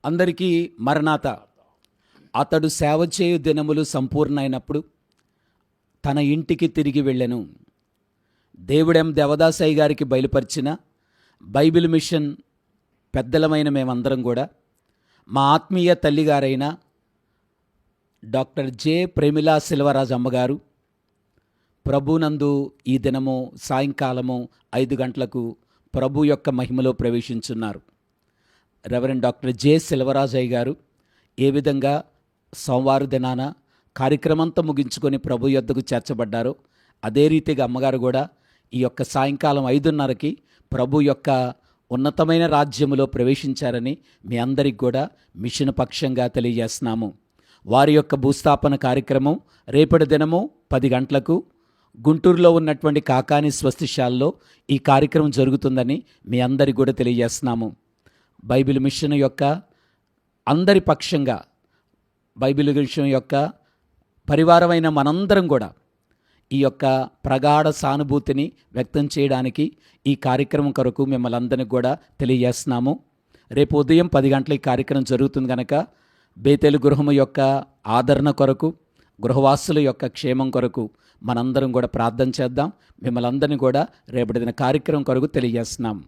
అందరికీ మరణాత. అతడు సేవ చేయు దినములు సంపూర్ణమైనప్పుడు తన ఇంటికి తిరిగి వెళ్ళెను. దేవుడెం దేవదాసయ్య గారికి బయలుపరిచిన బైబిల్ మిషన్ పెద్దలమైన మేమందరం కూడా మా ఆత్మీయ తల్లిగారైన డాక్టర్ జె ప్రేమిలా సెల్వరాజు అమ్మగారు ప్రభునందు ఈ దినము సాయంకాలము 5 గంటలకు ప్రభు యొక్క మహిమలో ప్రవేశించున్నారు. రెవరెండ్ డాక్టర్ జె సెల్వరాజయ్య గారు ఏ విధంగా సోమవారం దినాన కార్యక్రమంతా ముగించుకొని ప్రభు యొద్దకు చేర్చబడ్డారో అదే రీతిగా అమ్మగారు కూడా ఈ యొక్క సాయంకాలం 5:30కి ప్రభు యొక్క ఉన్నతమైన రాజ్యములో ప్రవేశించారని మీ అందరికి కూడా మిషన్ పక్షంగా తెలియజేస్తున్నాము. వారి యొక్క భూస్థాపన కార్యక్రమం రేపటి దినము 10 గంటలకు గుంటూరులో ఉన్నటువంటి కాకాని స్వస్తిశాలలో ఈ కార్యక్రమం జరుగుతుందని మీ అందరికి కూడా తెలియజేస్తున్నాము. బైబిల్ మిషన్ యొక్క అందరి పక్షంగా బైబిల్ మిషన్ యొక్క పరివారమైన మనందరం కూడా ఈ యొక్క ప్రగాఢ సానుభూతిని వ్యక్తం చేయడానికి ఈ కార్యక్రమం కొరకు మిమ్మల్ని అందరినీ కూడా తెలియజేస్తున్నాము. రేపు ఉదయం 10 గంటల ఈ కార్యక్రమం జరుగుతుంది కనుక బేతేలు గృహము యొక్క ఆదరణ కొరకు, గృహవాసుల యొక్క క్షేమం కొరకు మనందరం కూడా ప్రార్థన చేద్దాం. మిమ్మల్ని అందరినీ కూడా రేపటి దిన కార్యక్రమం కొరకు తెలియజేస్తున్నాం.